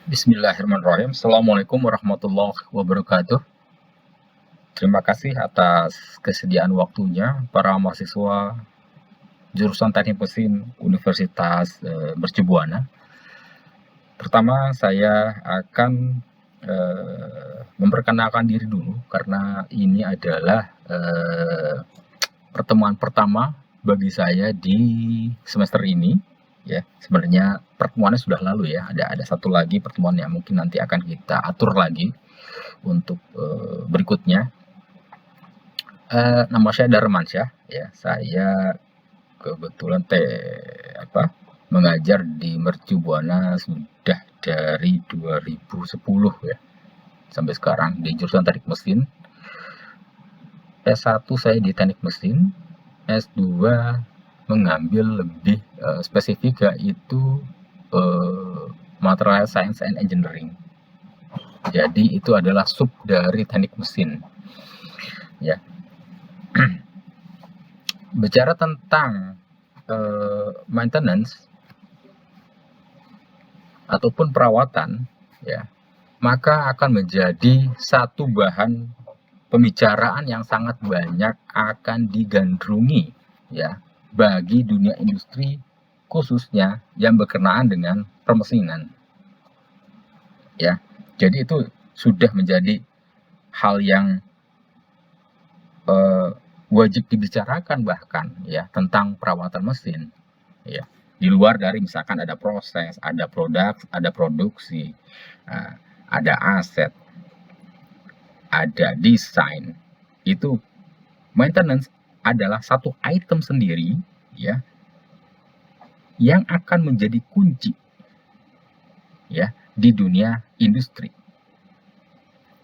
Bismillahirrahmanirrahim. Assalamualaikum warahmatullahi wabarakatuh. Terima kasih atas kesediaan waktunya para mahasiswa jurusan Teknik Mesin Universitas Mercu Buana. Pertama, saya akan memperkenalkan diri dulu karena ini adalah pertemuan pertama bagi saya di semester ini. Ya, sebenarnya pertemuannya sudah lalu ya. Ada satu lagi pertemuan yang mungkin nanti akan kita atur lagi untuk berikutnya. Nama saya Darmansyah, ya. Saya kebetulan mengajar di Mercu Buana sudah dari 2010 ya sampai sekarang di jurusan Teknik Mesin. S1 saya di Teknik Mesin, S2 mengambil lebih spesifik yaitu Material Science and Engineering. Jadi itu adalah sub dari Teknik Mesin. Ya. Bicara tentang maintenance ataupun perawatan, ya, maka akan menjadi satu bahan pembicaraan yang sangat banyak akan digandrungi, ya, bagi dunia industri khususnya yang berkenaan dengan permesinan. Ya, jadi itu sudah menjadi hal yang wajib dibicarakan bahkan ya tentang perawatan mesin. Ya, di luar dari misalkan ada proses, ada produk, ada produksi, ada aset, ada desain. Itu maintenance adalah satu item sendiri ya yang akan menjadi kunci ya di dunia industri.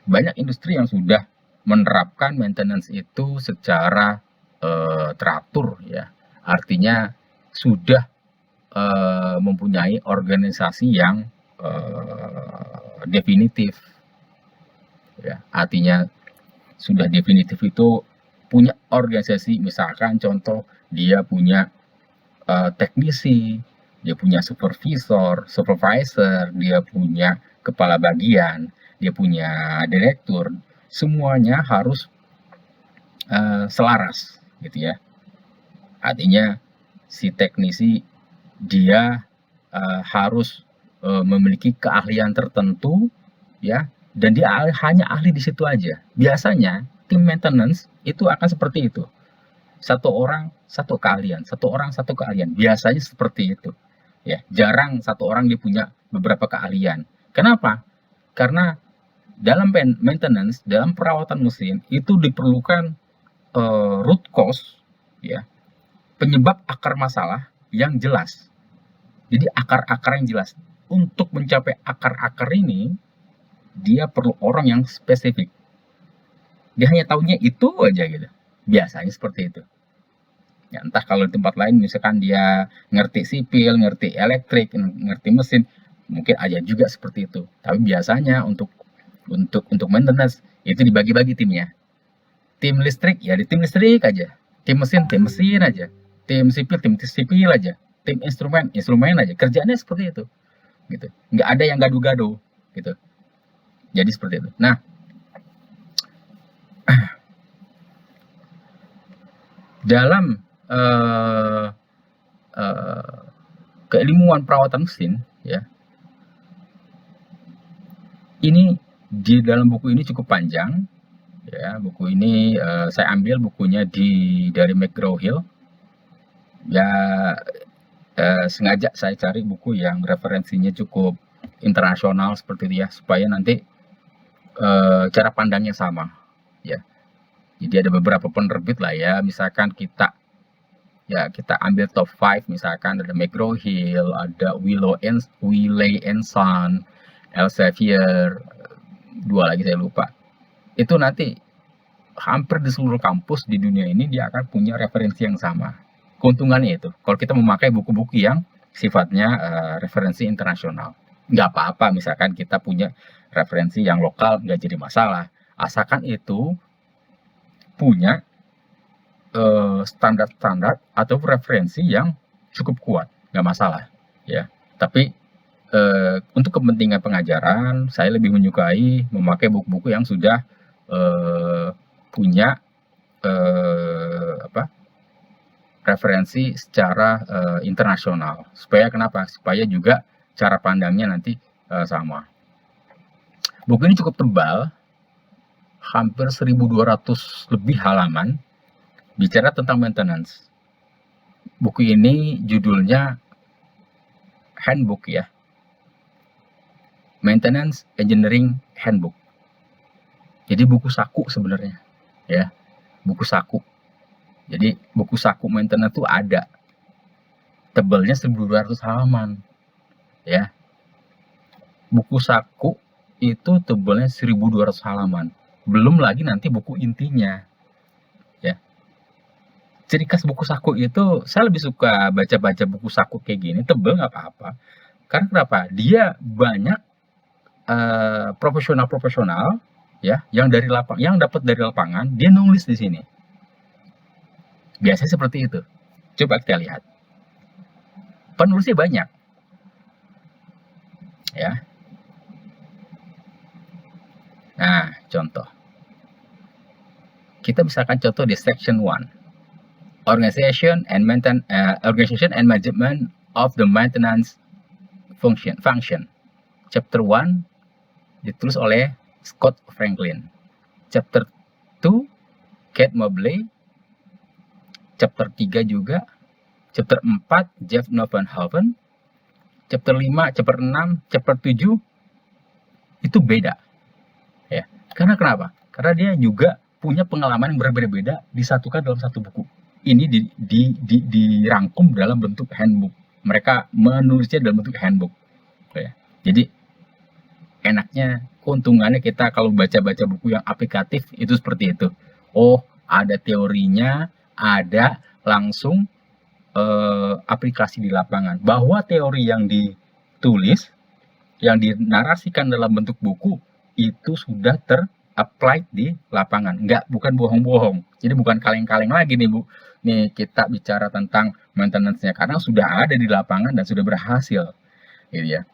Banyak industri yang sudah menerapkan maintenance itu secara teratur ya. Artinya sudah mempunyai organisasi yang definitif ya. Artinya sudah definitif itu punya organisasi, misalkan contoh dia punya teknisi, dia punya supervisor, supervisor, dia punya kepala bagian, dia punya direktur, semuanya harus selaras gitu ya. Artinya si teknisi dia harus memiliki keahlian tertentu ya, dan dia hanya ahli di situ aja. Biasanya tim maintenance itu akan seperti itu. Satu orang satu keahlian, satu orang satu keahlian. Biasanya seperti itu. Ya, jarang satu orang dia punya beberapa keahlian. Kenapa? Karena dalam maintenance, dalam perawatan mesin itu diperlukan root cause ya, penyebab akar masalah yang jelas. Jadi akar-akar yang jelas. Untuk mencapai akar-akar ini dia perlu orang yang spesifik. Dia hanya tahunya itu aja gitu. Biasanya seperti itu. Ya, entah kalau di tempat lain misalkan dia ngerti sipil, ngerti elektrik, ngerti mesin, mungkin aja juga seperti itu. Tapi biasanya untuk maintenance itu dibagi-bagi timnya. Tim listrik ya di tim listrik aja. Tim mesin aja. Tim sipil aja. Tim instrumen aja. Kerjaannya seperti itu. Gitu. Nggak ada yang gaduh-gaduh gitu. Jadi seperti itu. Nah, dalam keilmuan perawatan mesin ya, ini di dalam buku ini cukup panjang ya. Buku ini saya ambil bukunya dari McGraw-Hill ya. Sengaja saya cari buku yang referensinya cukup internasional seperti itu ya, supaya nanti cara pandangnya sama ya. Jadi ada beberapa penerbit lah ya, misalkan kita ambil top 5, misalkan ada McGraw-Hill, ada Wiley and Son, Elsevier, 2 lagi saya lupa. Itu nanti hampir di seluruh kampus di dunia ini dia akan punya referensi yang sama. Keuntungannya itu, kalau kita memakai buku-buku yang sifatnya referensi internasional. Nggak apa-apa misalkan kita punya referensi yang lokal, nggak jadi masalah. Asalkan itu punya standar-standar atau referensi yang cukup kuat, nggak masalah ya. Tapi untuk kepentingan pengajaran, saya lebih menyukai memakai buku-buku yang sudah punya referensi secara internasional. Supaya kenapa? Supaya juga cara pandangnya nanti sama. Buku ini cukup tebal, hampir 1.200 lebih halaman, bicara tentang maintenance. Buku ini judulnya Handbook ya, Maintenance Engineering Handbook. Jadi buku saku sebenarnya, ya, buku saku. Jadi buku saku maintenance itu ada, tebalnya 1.200 halaman, ya. Buku saku itu tebalnya 1.200 halaman. Belum lagi nanti buku intinya, ya. Ciri khas buku saku itu, saya lebih suka baca-baca buku saku kayak gini, tebel nggak apa-apa. Karena kenapa? Dia banyak profesional-profesional ya, yang dapat dari lapangan, dia nulis di sini. Biasanya seperti itu. Coba kita lihat. Penulisnya banyak. Ya. Nah, contoh. Kita misalkan contoh di section 1. Organization and management of the maintenance function. Chapter 1 ditulis oleh Scott Franklin. Chapter 2 Kate Mobley. Chapter 3 juga. Chapter 4 Jeff Novenhoven. Chapter 5, chapter 6, chapter 7 itu beda. Ya. Karena kenapa? Karena dia juga punya pengalaman yang berbeda-beda disatukan dalam satu buku. Ini dirangkum dalam bentuk handbook. Mereka menulisnya dalam bentuk handbook. Ya. Jadi enaknya, keuntungannya kita kalau baca-baca buku yang aplikatif itu seperti itu. Oh, ada teorinya, ada langsung aplikasi di lapangan. Bahwa teori yang ditulis, yang dinarasikan dalam bentuk buku, itu sudah ter-apply di lapangan. Bukan bohong-bohong. Jadi bukan kaleng-kaleng lagi nih, Bu. Nih kita bicara tentang maintenance-nya, karena sudah ada di lapangan dan sudah berhasil. Gitu ya.